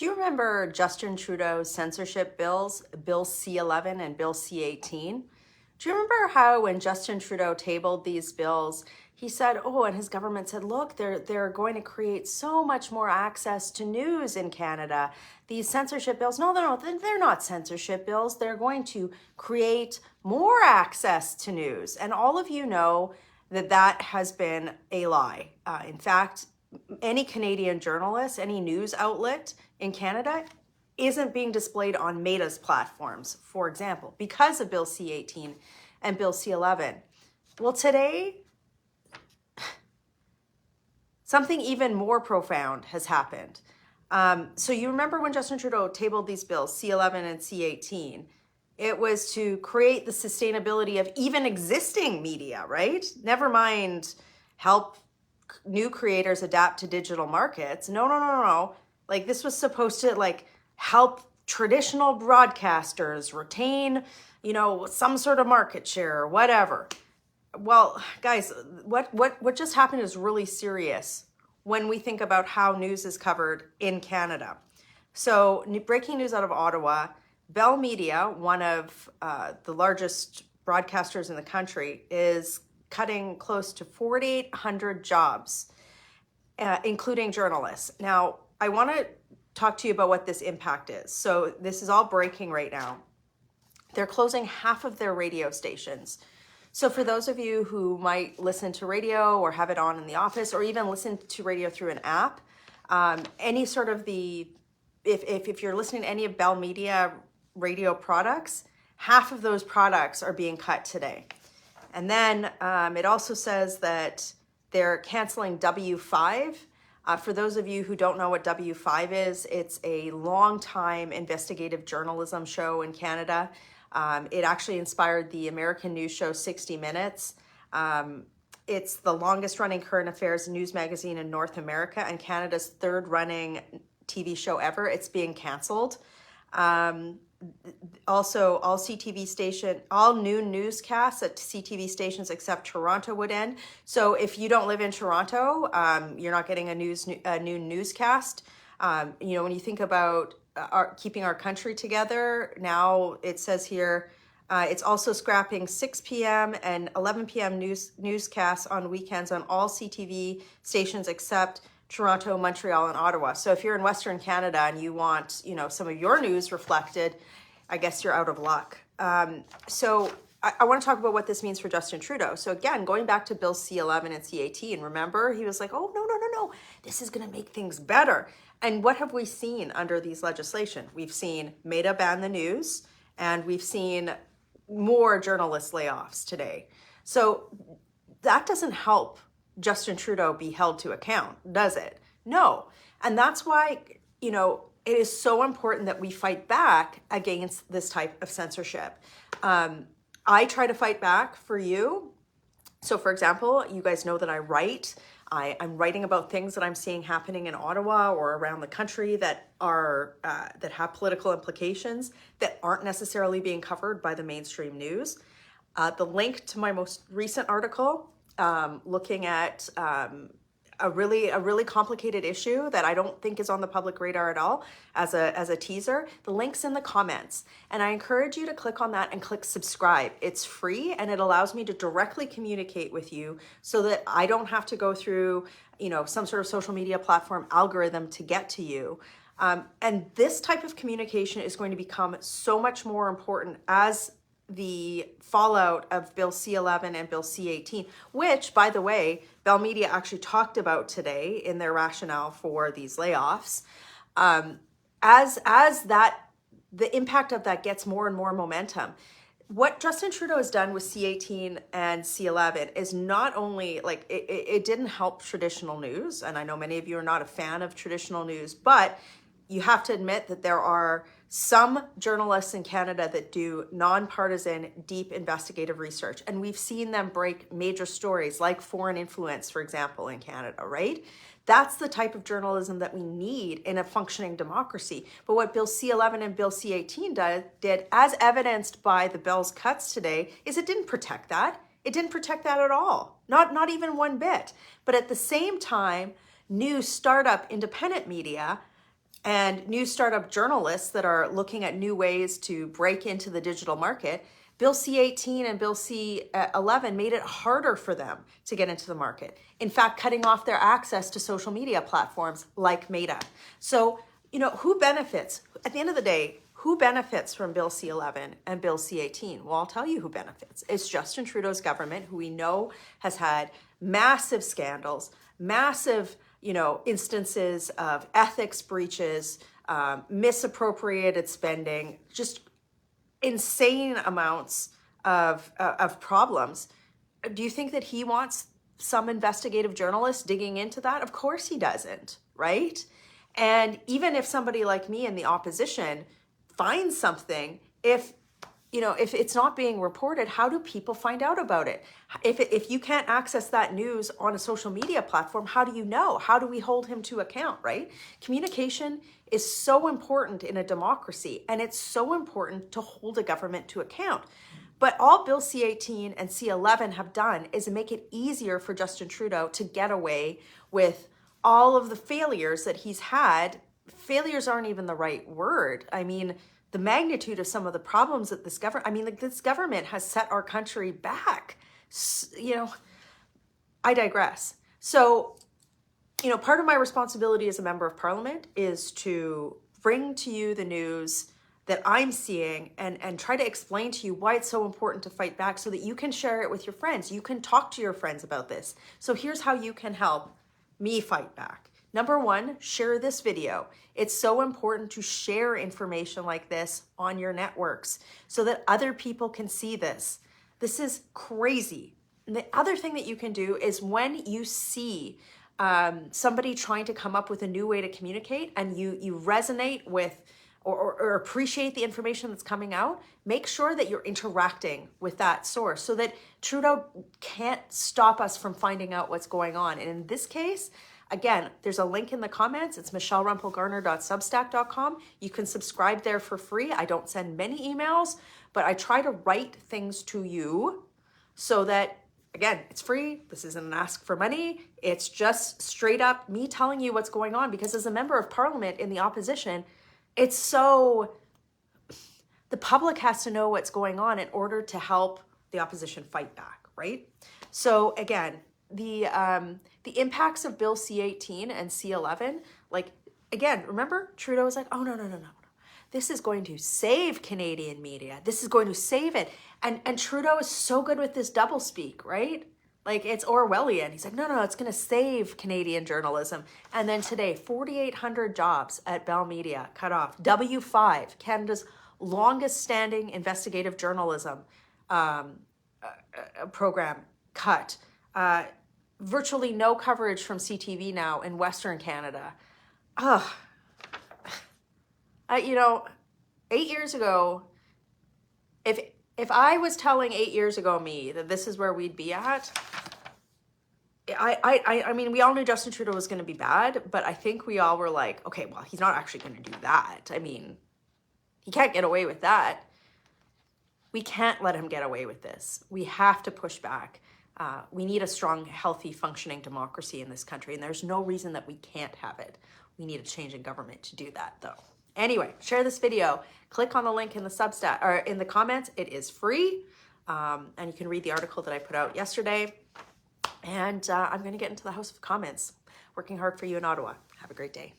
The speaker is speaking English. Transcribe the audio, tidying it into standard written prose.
Do you remember Justin Trudeau's censorship bills, Bill C-11 and Bill C-18? Do you remember how when Justin Trudeau tabled these bills, he said, oh, and his government said, look, they're going to create so much more access to news in Canada. These censorship bills, no, they're not censorship bills. They're going to create more access to news. And all of you know that that has been a lie. In fact, any Canadian journalist, any news outlet in Canada isn't being displayed on Meta's platforms, for example, because of Bill C-18 and Bill C-11. Well, today, something even more profound has happened. So you remember when Justin Trudeau tabled these bills, C-11 and C-18, it was to create the sustainability of even existing media, right? Never mind help new creators adapt to digital markets. No. Like this was supposed to like help traditional broadcasters retain, some sort of market share or whatever. Well, guys, what just happened is really serious when we think about how news is covered in Canada. So breaking news out of Ottawa, Bell Media, one of the largest broadcasters in the country, is cutting close to 4,800 jobs, including journalists. Now, I want to talk to you about what this impact is. So this is all breaking right now. They're closing half of their radio stations. So for those of you who might listen to radio or have it on in the office or even listen to radio through an app, any sort of if you're listening to any of Bell Media radio products, half of those products are being cut today. And then it also says that they're canceling W5. For those of you who don't know what W5 is, it's a long-time investigative journalism show in Canada. It actually inspired the American news show 60 Minutes. It's the longest-running current affairs news magazine in North America and Canada's third-running TV show ever. It's being canceled. Also, all noon newscasts at CTV stations except Toronto would end. So if you don't live in Toronto, you're not getting a noon newscast. When you think about keeping our country together, now it says here, it's also scrapping 6 p.m. and 11 p.m. newscasts on weekends on all CTV stations except Toronto, Montreal, and Ottawa. So if you're in Western Canada and you want, some of your news reflected, I guess you're out of luck. So I want to talk about what this means for Justin Trudeau. So again, going back to Bill C-11 and C-18, remember, he was like, oh, no, this is going to make things better. And what have we seen under these legislation? We've seen Meta ban the news, and we've seen more journalist layoffs today. So that doesn't help Justin Trudeau be held to account, does it? No. And that's why, it is so important that we fight back against this type of censorship. I try to fight back for you. So for example, you guys know that I write. I'm writing about things that I'm seeing happening in Ottawa or around the country that are that have political implications that aren't necessarily being covered by the mainstream news. The link to my most recent article looking at a really complicated issue that I don't think is on the public radar at all as a teaser. The link's in the comments, and I encourage you to click on that and click subscribe. It's free and it allows me to directly communicate with you so that I don't have to go through, some sort of social media platform algorithm to get to you. And this type of communication is going to become so much more important as the fallout of Bill C-11 and Bill C-18, which, by the way, Bell Media actually talked about today in their rationale for these layoffs. As the impact of that gets more and more momentum, what Justin Trudeau has done with C-18 and C-11 is not only it didn't help traditional news, and I know many of you are not a fan of traditional news, but you have to admit that there are some journalists in Canada that do nonpartisan, deep investigative research. And we've seen them break major stories like foreign influence, for example, in Canada, right? That's the type of journalism that we need in a functioning democracy. But what Bill C-11 and Bill C-18 did, as evidenced by the Bell's cuts today, is it didn't protect that. It didn't protect that at all, not even one bit. But at the same time, new startup independent media and new startup journalists that are looking at new ways to break into the digital market, Bill C-18 and Bill C-11 made it harder for them to get into the market. In fact, cutting off their access to social media platforms like Meta. So, who benefits? At the end of the day, who benefits from Bill C-11 and Bill C-18? Well, I'll tell you who benefits. It's Justin Trudeau's government, who we know has had massive scandals, massive, instances of ethics breaches, misappropriated spending, just insane amounts of problems. Do you think that he wants some investigative journalist digging into that? Of course he doesn't, right? And even if somebody like me in the opposition finds something, if it's not being reported, how do people find out about it? If you can't access that news on a social media platform, how do you know? How do we hold him to account, right? Communication is so important in a democracy, and it's so important to hold a government to account. But all Bill C-18 and C-11 have done is make it easier for Justin Trudeau to get away with all of the failures that he's had. Failures aren't even the right word. I mean, the magnitude of some of the problems that this government has set our country back. I digress. So, part of my responsibility as a member of parliament is to bring to you the news that I'm seeing and try to explain to you why it's so important to fight back so that you can share it with your friends. You can talk to your friends about this. So here's how you can help me fight back. Number one, share this video. It's so important to share information like this on your networks so that other people can see this. This is crazy. And the other thing that you can do is when you see somebody trying to come up with a new way to communicate and you resonate with or appreciate the information that's coming out, make sure that you're interacting with that source so that Trudeau can't stop us from finding out what's going on. And in this case, again, there's a link in the comments. It's michellerumpelgarner.substack.com. You can subscribe there for free. I don't send many emails, but I try to write things to you so that, again, it's free. This isn't an ask for money. It's just straight up me telling you what's going on, because as a member of parliament in the opposition, it's so, the public has to know what's going on in order to help the opposition fight back, right? So again, the impacts of Bill C-18 and C-11, again, remember, Trudeau was like, oh, no. This is going to save Canadian media. This is going to save it. And Trudeau is so good with this doublespeak, right? It's Orwellian. He's like, no, it's going to save Canadian journalism. And then today, 4,800 jobs at Bell Media cut off. W5, Canada's longest standing investigative journalism program, cut. Virtually no coverage from CTV now in Western Canada. 8 years ago, if I was telling 8 years ago me that this is where we'd be at, I mean, we all knew Justin Trudeau was going to be bad, but I think we all were like, okay, well, he's not actually going to do that. I mean, he can't get away with that. We can't let him get away with this. We have to push back. We need a strong, healthy, functioning democracy in this country, and there's no reason that we can't have it. We need a change in government to do that, though. Anyway, share this video. Click on the link in the Substack or in the comments. It is free, and you can read the article that I put out yesterday. And I'm going to get into the House of Commons, working hard for you in Ottawa. Have a great day.